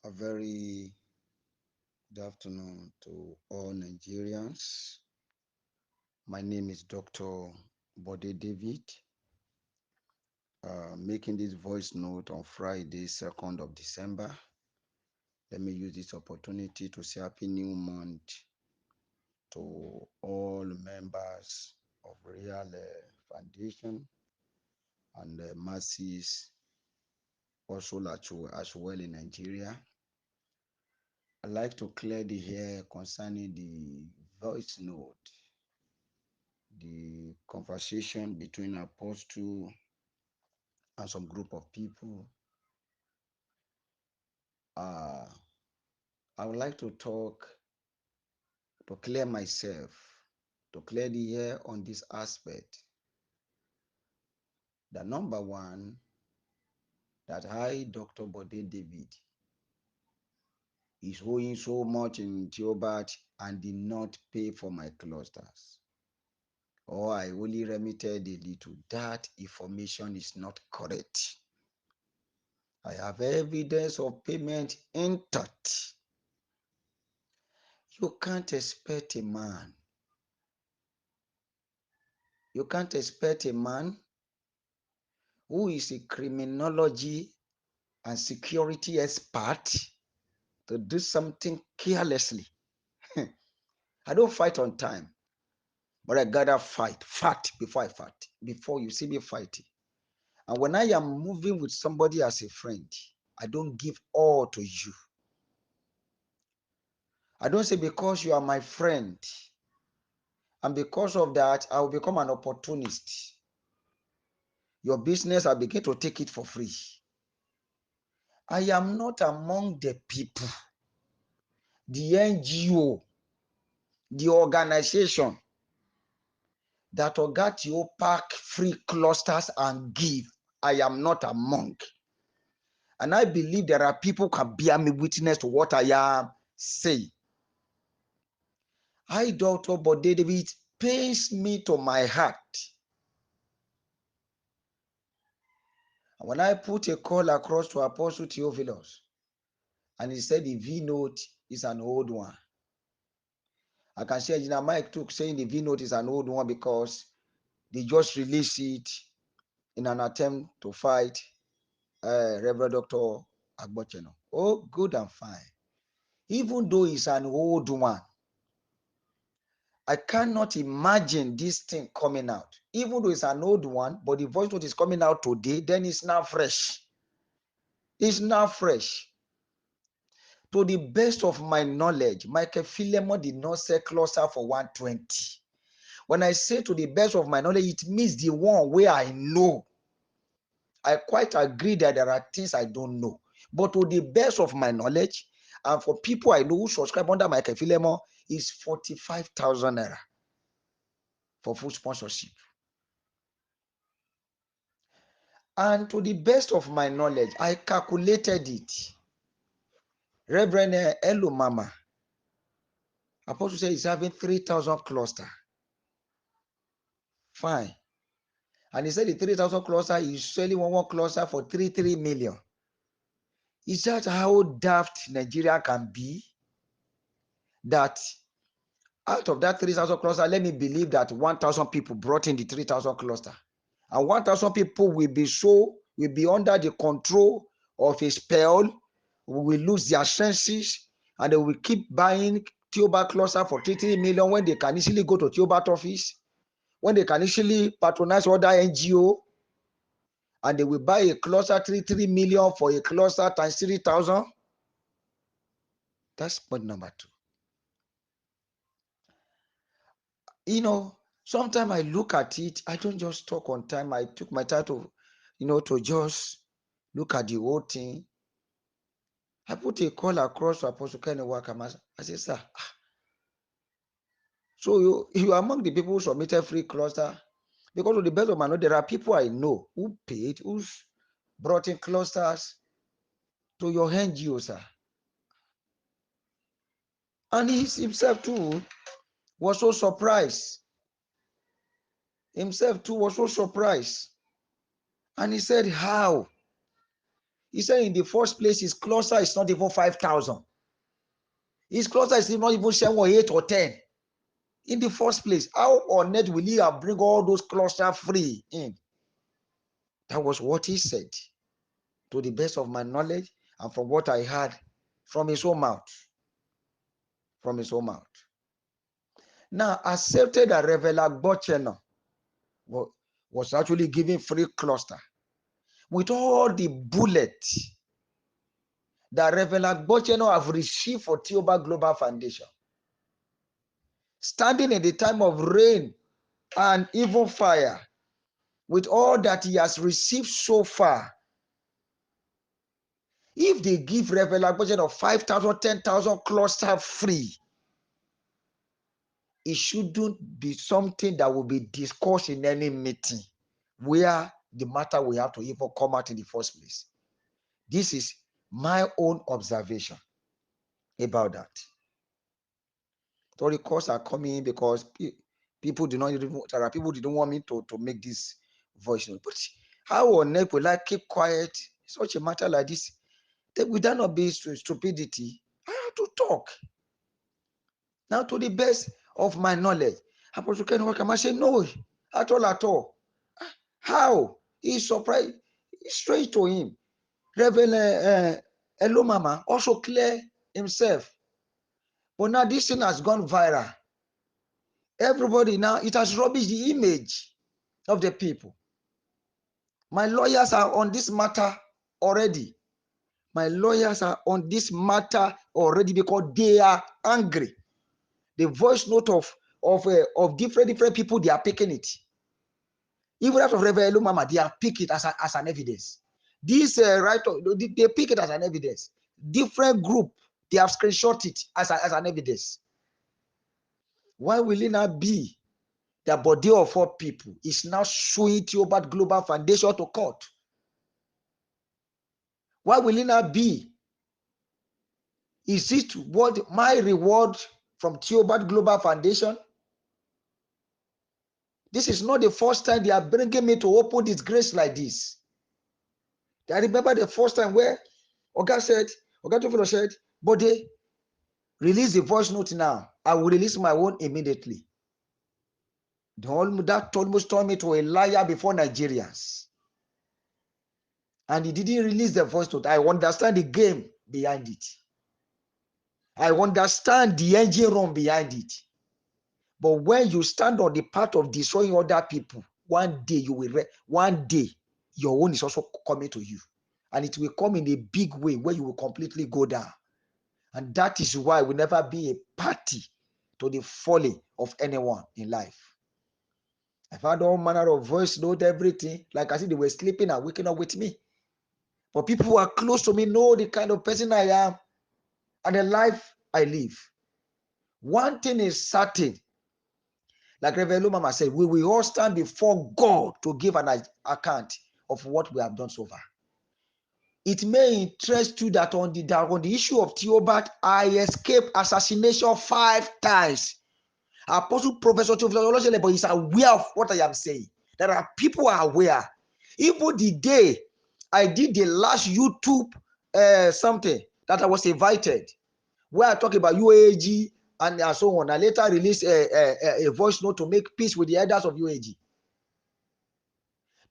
A very good afternoon to all Nigerians. My name is Dr. Bode David. Making this voice note on Friday, 2nd of December. Let me use this opportunity to say Happy New Month to all members of Real Foundation and Mercies also as well in Nigeria. I'd like to clear the air concerning the voice note, the conversation between Apostle and some group of people. I would like to talk, to clear myself, to clear the air on this aspect. The number one, that I, Dr. Bode David, is owing so much in Theobarth and did not pay for my clusters, or I only remitted a little. That information is not correct. I have evidence of payment intact. You can't expect a man. You can't expect a man who is a criminology and security expert to do something carelessly. I don't fight on time, but I gotta fact before I fight, before you see me fighting. And when I am moving with somebody as a friend, I don't give all to you. I don't say because you are my friend, and because of that, I will become an opportunist. Your business, I begin to take it for free. I am not among the people, the NGO, the organization that got you pack free clusters and give. I am not among. And I believe there are people who can bear me witness to what I am saying. I, Dr. Bode David, pains me to my heart. And when I put a call across to Apostle Theophilus, and he said the V note is an old one. I can say Engineer Mike took saying the V note is an old one because they just released it in an attempt to fight Reverend Dr. Agbocheno. Oh, good and fine. Even though it's an old one, I cannot imagine this thing coming out. Even though it's an old one, but the voice note is coming out today, then it's now fresh. It's now fresh. To the best of my knowledge, Michael Philemon did not sell cluster for 120. When I say to the best of my knowledge, it means the one where I know. I quite agree that there are things I don't know. But to the best of my knowledge, and for people I know who subscribe under Michael Philemon, is 45,000 naira for full sponsorship. And to the best of my knowledge, I calculated it. Reverend Elo Mama, Apostle said he's having 3,000 cluster. Fine. And he said the 3,000 cluster is selling one cluster for 33 million. Is that how daft Nigeria can be? That out of that 3,000 cluster, let me believe that 1,000 people brought in the 3,000 cluster. And 1,000 people will be under the control of a spell, will lose their senses, and they will keep buying Theobarth cluster for 33 million when they can easily go to Theobarth office, when they can easily patronize other NGO, and they will buy a cluster 33 million for a cluster times 3,000. That's point number two. You know, sometimes I look at it, I don't just talk on time. I took my time to, to just look at the whole thing. I put a call across to Apostle Kenny Wakamas. I said, sir, so you are among the people who submitted free cluster? Because to the best of my knowledge, there are people I know who paid, who's brought in clusters to your NGO, sir. And he himself too was so surprised. Himself too was so surprised. And he said, how? He said in the first place, his cluster is not even 5,000. His cluster is not even 7 or 8 or 10. In the first place, how on earth will he have bring all those cluster free in? That was what he said, to the best of my knowledge and from what I heard from his own mouth. From his own mouth. Now, accepted that Reverend Agbocheno was actually giving free cluster with all the bullets that Reverend Agbocheno have received for Theobarth Global Foundation. Standing in the time of rain and even fire, with all that he has received so far, if they give Reverend Agbocheno 5,000, 10,000 cluster free, it shouldn't be something that will be discussed in any meeting where the matter will have to even come out in the first place. This is my own observation about that. So the calls are coming because people do not even, there are people who don't want me to make this voice note. But how on earth will I keep quiet such a matter like this? Would that not be stupidity? I have to talk. Now, to the best of my knowledge, Apostle Ken Wakama say no, at all. How? He's surprised. It's strange to him. Reverend Hello Mama also clear himself. But now this thing has gone viral. Everybody now, it has rubbished the image of the people. My lawyers are on this matter already. My lawyers are on this matter already because they are angry. The voice note of different people, they are picking it. Even out of Reverend Mama, they are picking it as an evidence. This they pick it as an evidence. Different group, they have screenshot it as an evidence. Why will it not be that Bode of 4 people is now suing Theobarth Global Foundation to court? Why will it not be? Is it what my reward from Theobarth Global Foundation? This is not the first time they are bringing me to open disgrace like this. I remember the first time where Oga Tofilo said, Bode, release the voice note now. I will release my own immediately. That almost turned me to a liar before Nigerians. And he didn't release the voice note. I understand the game behind it. I understand the engine room behind it. But when you stand on the path of destroying other people, one day your own is also coming to you. And it will come in a big way where you will completely go down. And that is why we never be a party to the folly of anyone in life. I've had all manner of voice note, everything. Like I said, they were sleeping and waking up with me. But people who are close to me know the kind of person I am and the life I live. One thing is certain. Like Reverend Mama said, we will all stand before God to give an account of what we have done so far. It may interest you that on the issue of Theobarth, I escaped assassination 5 times. Apostle Professor Theophilus, but he's aware of what I am saying. There are people who are aware. Even the day I did the last YouTube something that I was invited, where I talk about UAG and so on. I later released a voice note to make peace with the elders of UAG.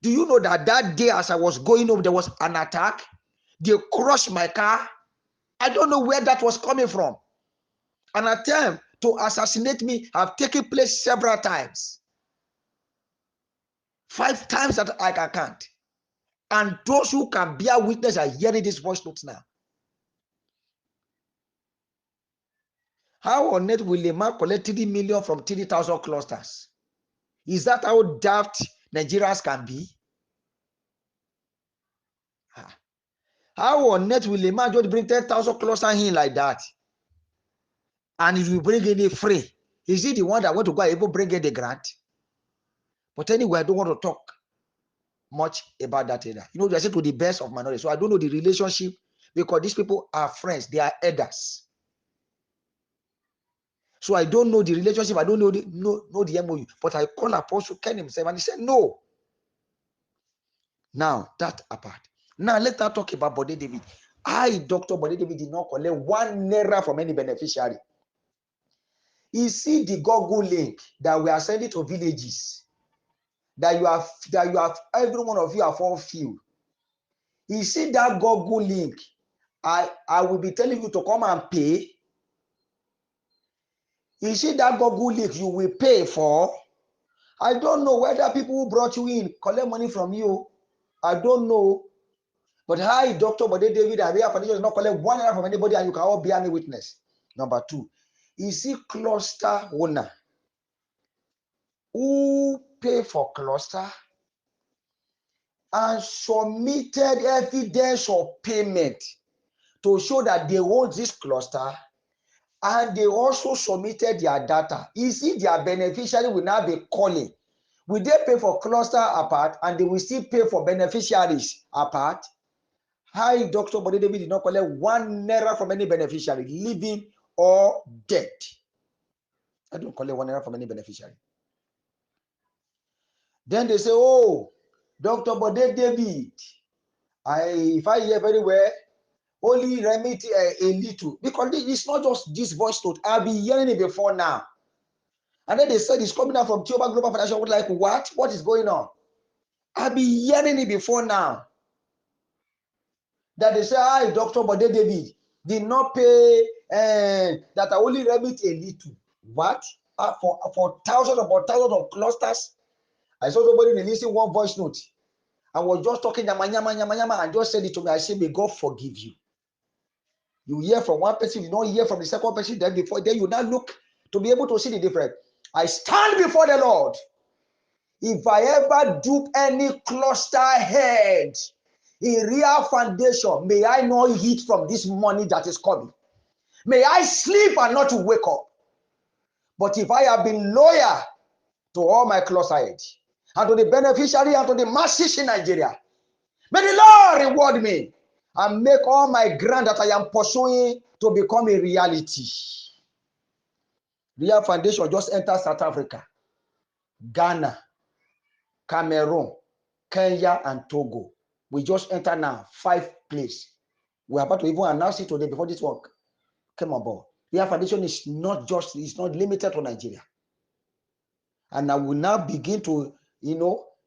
Do you know that that day as I was going home, there was an attack? They crushed my car. I don't know where that was coming from. An attempt to assassinate me have taken place several times. 5 times that I can count. And those who can bear witness are hearing this voice notes now. How on earth will a man collect 3 million from 3,000 clusters? Is that how daft Nigerians can be? How on earth will a man just bring 10,000 clusters in like that? And he will bring in it free. Is he the one that want to go and even bring in the grant? But anyway, I don't want to talk much about that either. You know, I said to the best of my knowledge. So I don't know the relationship because these people are friends. They are elders. So I don't know the relationship. I don't know the MOU. But I call Apostle Ken himself and he said, no. Now, that apart. Now let's talk about Bode David. Dr. Bode David did not collect 1 naira from any beneficiary. You see the Google link that we are sending to villages that you have every one of you have all filled. You see that Google link. I will be telling you to come and pay. You see that Google link you will pay for. I don't know whether people who brought you in collect money from you. I don't know. But Dr. Bode David and Ria Foundation does not collect 1 naira from anybody, and you can all be a witness. Number 2, you see cluster owner who pay for cluster and submitted evidence of payment to show that they own this cluster, and they also submitted their data. You see, their beneficiary will now be calling. Will they pay for cluster apart, and they will still pay for beneficiaries apart? Dr. Bode David did not collect 1 naira from any beneficiary, living or dead. I don't collect 1 naira from any beneficiary. Then they say, oh, Dr. Bode David, if I hear very well, only remit a little. Because it's not just this voice note. I've been hearing it before now. And then they said it's coming out from Theobarth Global Financial. Like, what? What is going on? I've been hearing it before now. That they say, Dr. Bode David did not pay, that I only remit a little. What? For thousands of clusters? I saw somebody releasing one voice note. I was just talking yama, and just said it to me. I said, may God forgive you. You hear from one person, you don't hear from the second person, then you now look to be able to see the difference. I stand before the Lord. If I ever dupe any cluster head in real foundation, may I not eat from this money that is coming. May I sleep and not to wake up. But if I have been loyal to all my cluster heads, and to the beneficiary, and to the masses in Nigeria, may the Lord reward me and make all my grant that I am pursuing to become a reality. Real Foundation just entered South Africa, Ghana, Cameroon, Kenya, and Togo. We just enter now 5 places. We are about to even announce it today before this work came on board. Real Foundation is not limited to Nigeria. And I will now begin to,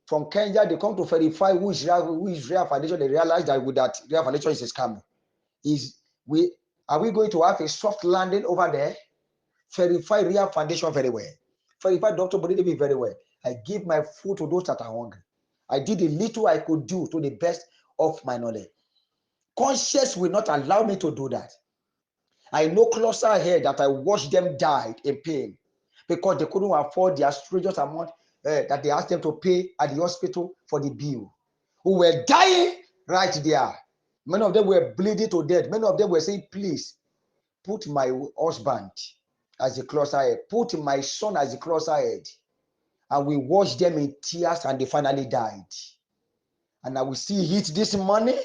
from Kenya, they come to verify who is Real Foundation. They realize that Real Foundation is a scam. Are we going to have a soft landing over there? Verify Real Foundation very well. Verify Dr. Bode David very well. I give my food to those that are hungry. I did the little I could do to the best of my knowledge. Conscience will not allow me to do that. I know closer here that I watched them die in pain because they couldn't afford the outrageous amount that they asked them to pay at the hospital for the bill. Who were dying right there. Many of them were bleeding to death. Many of them were saying, please, put my husband as a closer head. Put my son as a closer head. And we watched them in tears, and they finally died. And I will still hit this money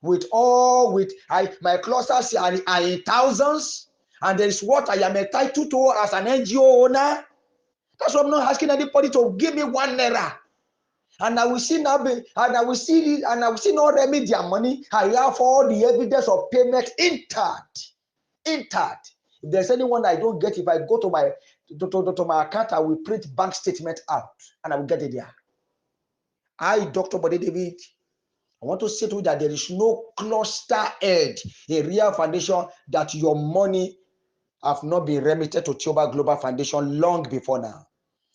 my clusters are in thousands, and there is what I am entitled to as an NGO owner. That's why I'm not asking anybody to give me 1 naira. And I will see not remit their money. I have all the evidence of payment intact. If there's anyone I don't get, if I go to my account, I will print bank statement out and I will get it there. Dr. Bode David, I want to say to you that there is no cluster head in Real Foundation that your money have not been remitted to Theobarth Global Foundation long before now.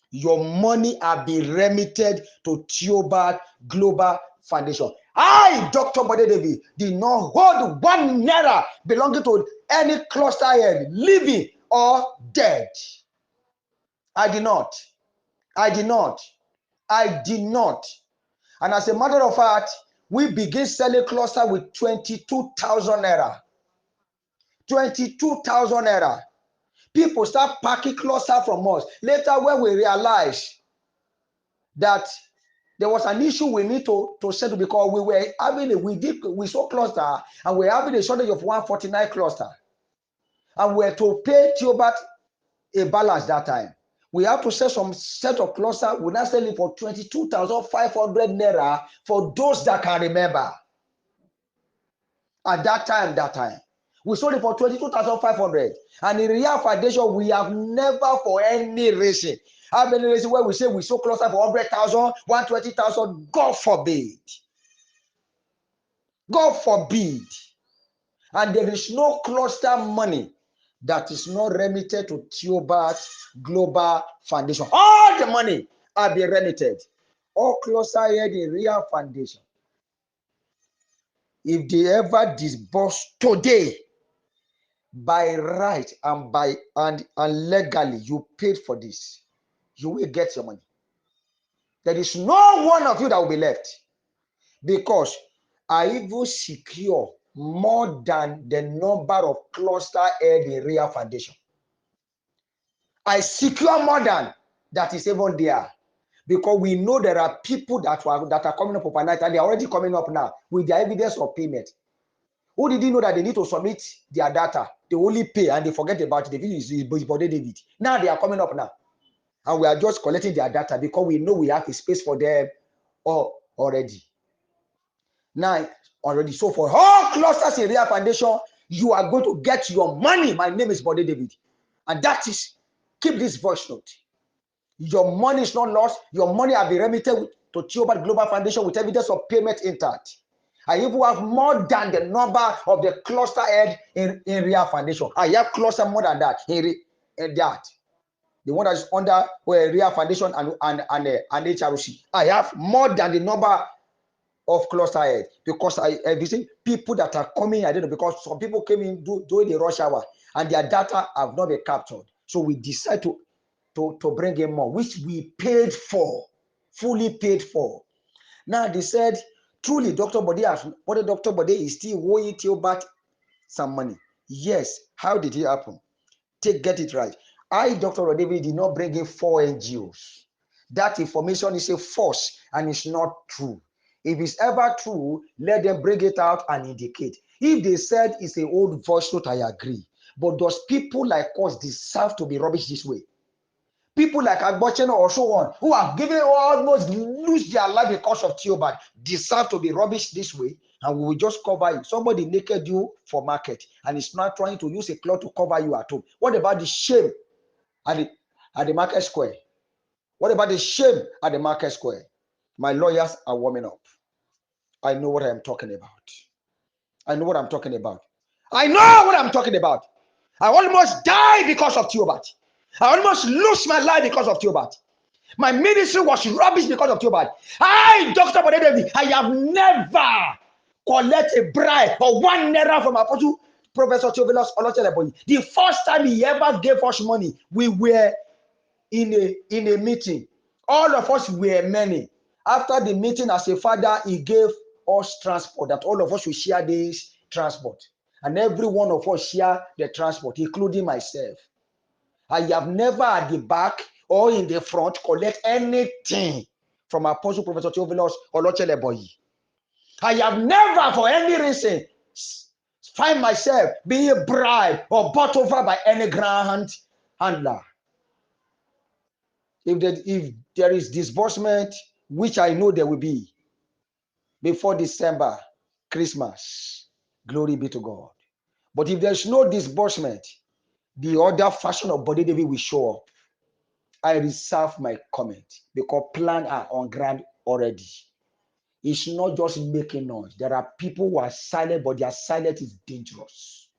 Your money have been remitted to Theobarth Global Foundation. Dr. Bode David, did not hold 1 naira belonging to any cluster head, living or dead. I did not. And as a matter of fact, we begin selling cluster with 22,000 naira. 22,000 naira. People start packing cluster from us. Later, when we realized that there was an issue we need to settle because we saw cluster and we're having a shortage of 149 cluster. And we're to pay Theobarth a balance that time. We have to sell some set of cluster. We now sell it for 22,500 naira for those that can remember. At that time, we sold it for 22,500. And in Real Foundation, we have never for any reason. How many reasons where we say we sold cluster for 100,000, 120,000? God forbid. God forbid. And there is no cluster money that is not remitted to Theobarth Global Foundation. All the money are being remitted. All cluster head in Real Foundation. If they ever disburse today, by right and legally, you paid for this, you will get your money. There is no one of you that will be left, because I even secure more than the number of cluster head in Real Foundation. I secure more than that is even there, because we know there are people that are coming up overnight, and they are already coming up now with their evidence of payment. Who didn't know that they need to submit their data? They only pay and they forget about it. The video is Bode David. Now they are coming up now, and we are just collecting their data because we know we have a space for them already. Now already, so for all clusters in Real Foundation, you are going to get your money. My name is Bode David, and that is, keep this voice note. Your money is not lost. Your money have been remitted to Theobarth Global Foundation with evidence of payment intact. I even have more than the number of the cluster head in Real Foundation. I have cluster more than that in that. The one that is under Real Foundation and HRC. I have more than the number of cluster head, because I visit people that are coming. I don't know, because some people came in during the rush hour and their data have not been captured. So we decide to bring in more, which we paid for, fully paid for. Now they said, truly, Dr. Bode is still owing Theobarth some money. Yes. How did it happen? Get it right. Dr. Bode David, did not bring in 4 NGOs. That information is a false and it's not true. If it's ever true, let them bring it out and indicate. If they said it's an old voice note, I agree. But does people like us deserve to be rubbish this way? People like Agbochen or so on, who have given almost lose their life because of Theobarth, deserve to be rubbish this way, and we will just cover you. Somebody naked you for market, and is not trying to use a cloth to cover you at home. What about the shame at the market square? What about the shame at the market square? My lawyers are warming up. I know what I'm talking about. I know what I'm talking about. I know what I'm talking about. I almost died because of Theobarth. I almost lost my life because of Theobarth. My ministry was rubbish because of Theobarth. Dr. Bode David, I have never collected a bribe or 1 naira from Apostle Professor Theophilus Olocheleboyi. The first time he ever gave us money, we were in a meeting. All of us were many. After the meeting, as a father, he gave us transport, that all of us will share this transport. And every one of us share the transport, including myself. I have never at the back or in the front collect anything from Apostle Professor Theophilus Olocheleboyi. I have never, for any reason, find myself being bribed or bought over by any grand handler. If there is disbursement, which I know there will be before December, Christmas, glory be to God. But if there's no disbursement, the other fashion of Bode David will show up. I reserve my comment, because plans are on ground already. It's not just making noise. There are people who are silent, but their silence is dangerous.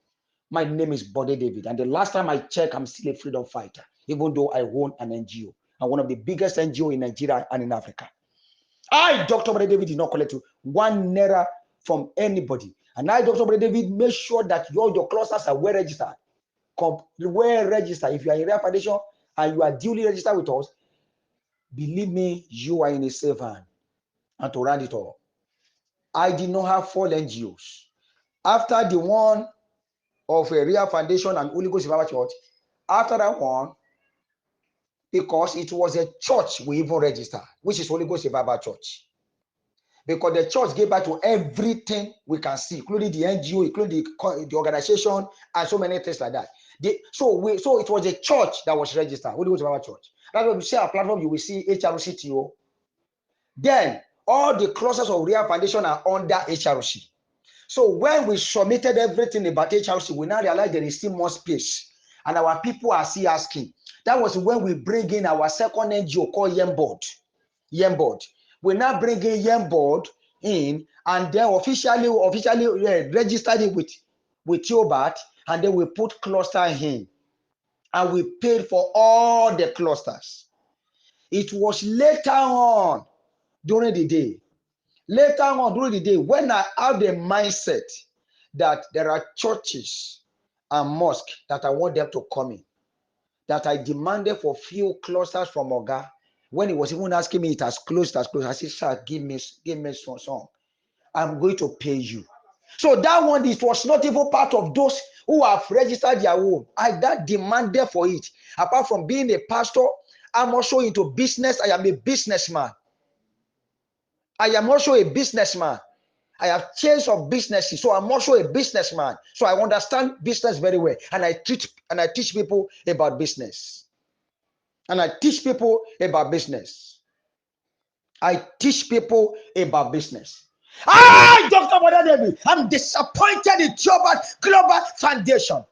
My name is Bode David, and the last time I checked, I'm still a freedom fighter, even though I own an NGO, and one of the biggest NGO in Nigeria and in Africa. Dr. Bode David, did not collect 1 naira from anybody. And Dr. Bode David, make sure that your clusters are well registered. Well registered. If you are in Real Foundation and you are duly registered with us, believe me, you are in a safe hand. And to round it all, I did not have 4 NGOs. After the one of a Real Foundation and Holy Ghost Revival Church, after that one, because it was a church we even registered, which is Holy Ghost Revival Church. Because the church gave back to everything we can see, including the NGO, including the organization, and so many things like that. So it was a church that was registered, Holy Ghost Revival Church. That's why you see our platform, you will see HRCTO. Then all the clusters of Real Foundation are under HRC. So when we submitted everything about HRC, we now realize there is still more space. And our people are still asking. That was when we bring in our second NGO called Yemboard. We now bring in Yemboard in, and then officially registered it with Theobarth, and then we put cluster in. And we paid for all the clusters. It was later on during the day. Later on during the day, when I have the mindset that there are churches and mosques that I want them to come in, that I demanded for few clusters from Oga. When he was even asking me, it has closed, I said, sir, give me some song. I'm going to pay you. So that one, it was not even part of those who have registered their home. I that demanded for it. Apart from being a pastor, I'm also into business. I am a businessman. I am also a businessman. I have changed of businesses, so I'm also a businessman. So I understand business very well, and I teach people about business. And I teach people about business. I teach people about business. Dr. Bode David, I'm disappointed in Theobarth Global Foundation.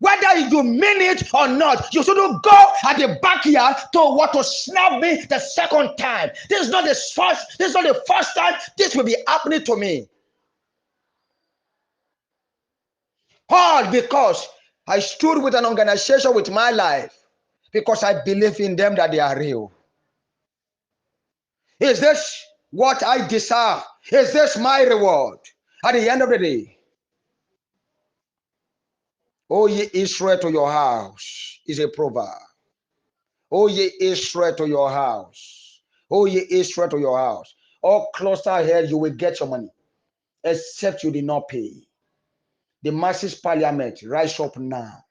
Whether you mean it or not, you shouldn't go at the backyard to snap me the second time. This is not the first time this will be happening to me. All because I stood with an organization with my life, because I believe in them that they are real. Is this what I deserve? Is this my reward? At the end of the day, O ye Israel, to your house is a proverb. O ye Israel, to your house. O ye Israel, to your house. All cluster here, you will get your money, except you did not pay. The masses parliament, rise up now.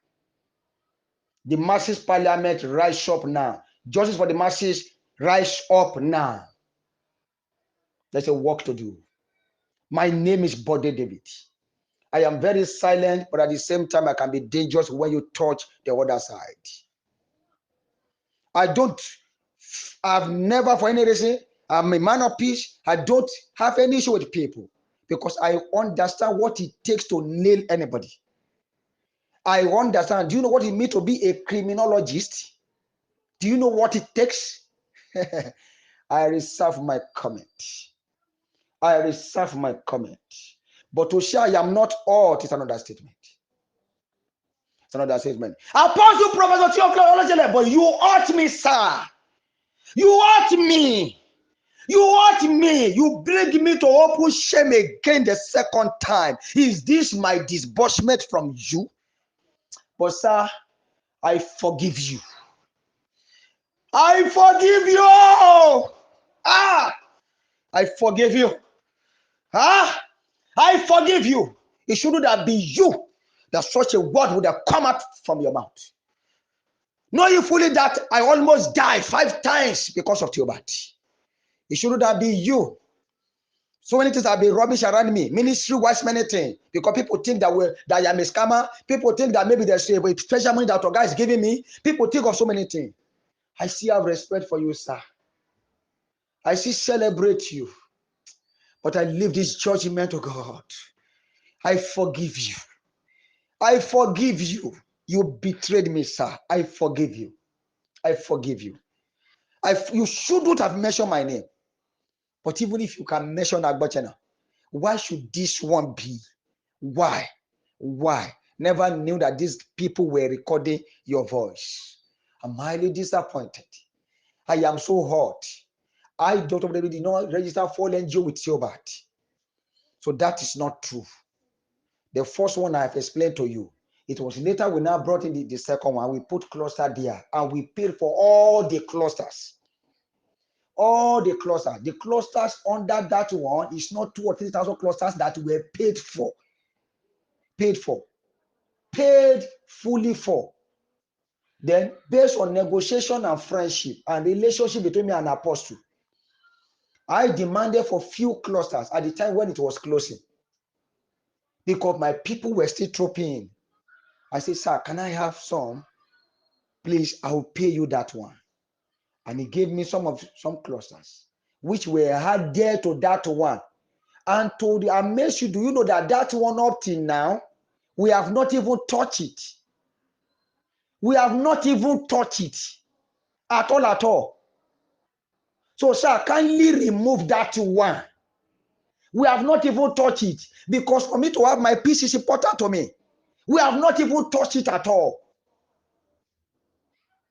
The masses parliament, rise up now. Justice for the masses, rise up now. There's a work to do. My name is Bode David. I am very silent, but at the same time, I can be dangerous when you touch the other side. I've never, for any reason, I'm a man of peace. I don't have any issue with people because I understand what it takes to nail anybody. I understand. Do you know what it means to be a criminologist? Do you know what it takes? I reserve my comment. I reserve my comment. But to say I am not ought is another statement. It's another statement. Apostle Professor Theobarth, but you ought me, sir. You ought me. You ought me. You bring me to open shame again the second time. Is this my disbursement from you? But sir, I forgive you. I forgive you. I forgive you. I forgive you. It shouldn't have been you that such a word would have come out from your mouth. Knowing fully that I almost died 5 times because of Theobarth. It shouldn't have been you. So many things have been rubbish around me. Ministry-wise, many things. Because people think that I am a scammer. People think that maybe there's a special money that a guy is giving me. People think of so many things. I still have respect for you, sir. I still celebrate you. But I leave this judgment to God. I forgive you. I forgive you. You betrayed me, sir. I forgive you. I forgive you. You shouldn't have mentioned my name. But even if you can mention Agbachana, why should this one be? Why? Why? Never knew that these people were recording your voice. I'm highly disappointed. I am so hot. I, Dr. David, did not register for NGO with Theobarth. So that is not true. The first one I have explained to you. It was later we now brought in the second one. We put cluster there and we paid for all the clusters. All the clusters. The clusters under that one is not 2,000 or 3,000 clusters that were paid for. Paid fully for. Then, based on negotiation and friendship and relationship between me and Apostle, I demanded for few clusters at the time when it was closing. Because my people were still trooping in. I said, sir, can I have some? please, I'll pay you that one. And he gave me some clusters, which were added to that one. And to the amaze you, do you know that one up till now, we have not even touched it. We have not even touched it at all. So, sir, kindly remove that one. We have not even touched it, because for me to have my peace is important to me. We have not even touched it at all.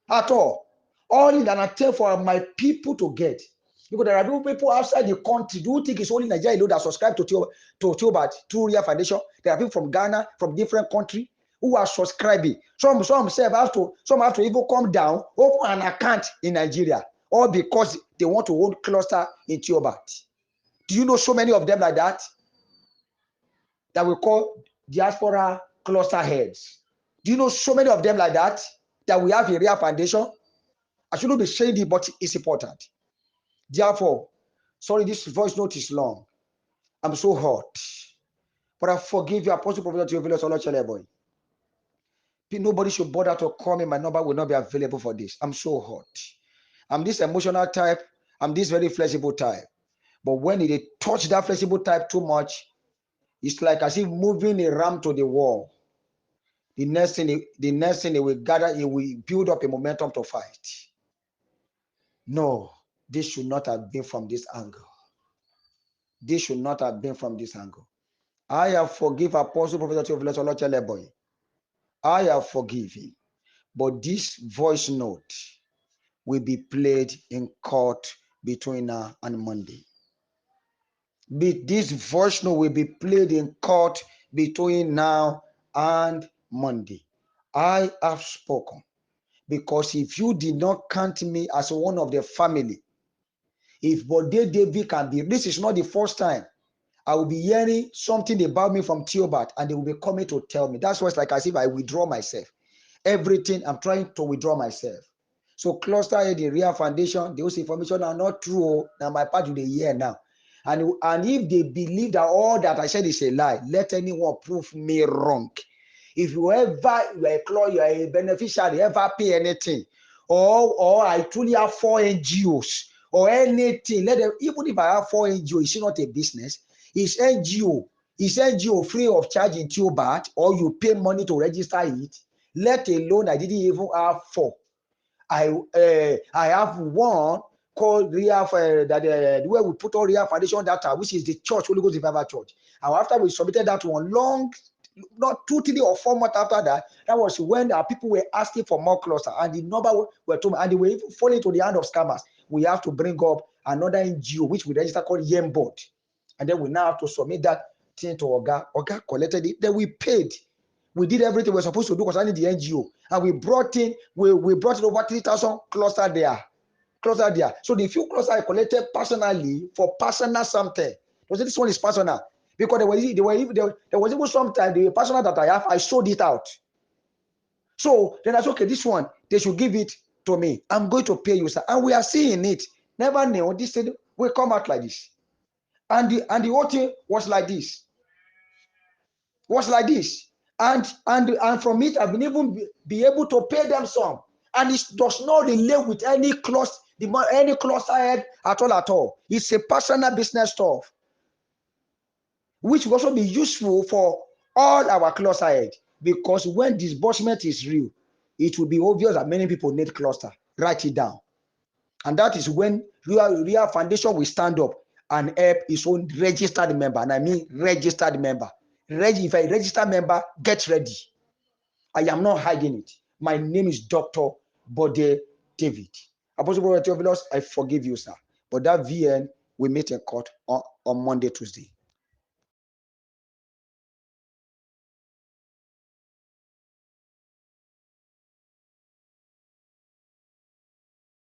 At all. All in an attempt for my people to get. Because there are people outside the country. Do you think it's only Nigeria that subscribe to Theobarth through Real Foundation? There are people from Ghana, from different countries, who are subscribing. Some have to even come down, open an account in Nigeria, all because they want to hold cluster in Theobarth. Do you know so many of them like that? That we call diaspora cluster heads. Do you know so many of them like that we have in Real Foundation? I shouldn't be saying it, but it's important. Therefore, sorry, this voice note is long. I'm so hot. But I forgive you, Apostle Prophet Theophilus Olocheleboy. Nobody should bother to call me. My number will not be available for this. I'm so hot. I'm this emotional type. I'm this very flexible type. But when they touch that flexible type too much, it's like as if moving a ram to the wall. The next thing it will gather, it will build up a momentum to fight. No, this should not have been from this angle. This should not have been from this angle. I have forgiven Apostle Prophet Theophilus Olocheleboy. I have forgiven. But this voice note will be played in court between now and Monday. This voice note will be played in court between now and Monday. I have spoken, because if you did not count me as one of the family, if Bode David can be, this is not the first time I will be hearing something about me from Theobarth, and they will be coming to tell me. That's why it's like as if I withdraw myself. Everything, I'm trying to withdraw myself. So cluster head, the Real Foundation, those information are not true. Now my part of the year now. And if they believe that all that I said is a lie, let anyone prove me wrong. If you are a beneficiary, ever pay anything, or I truly have 4 NGOs or anything, let them, even if I have 4 NGOs, it's not a business. It's NGO free of charge in Theobarth, or you pay money to register it. Let alone I didn't even have 4. I have one called Real where we put all Real Foundation data, which is the church, Holy Ghost Revival Church. And after we submitted that one, not 2, 3 or 4 months after that, that was when our people were asking for more cluster, and the number were told me, and they were even falling into the hand of scammers. We have to bring up another NGO which we register called Yembot, and then we now have to submit that thing to Oga. Oga collected it. Then we paid. We did everything we were supposed to do concerning the NGO, and we brought in over 3,000 cluster there. So the few cluster I collected personally for personal something. This one is personal, because there was even sometimes the personal that I have, I sold it out. So then I said, okay, this one they should give it to me. I'm going to pay you, sir. And we are seeing it. Never knew this thing will come out like this. And the whole thing was like this. And from it, I've been even be able to pay them some. And it does not relate with any cluster head at all. It's a personal business stuff, which will also be useful for all our cluster head, because when disbursement is real, it will be obvious that many people need cluster. Write it down. And that is when Real Foundation will stand up and help its own registered member. And I mean registered member. If a registered member, get ready. I am not hiding it. My name is Dr. Bode David. Apostle Prophet Theophilus, I forgive you, sir. But that VN, we meet in court on Monday, Tuesday.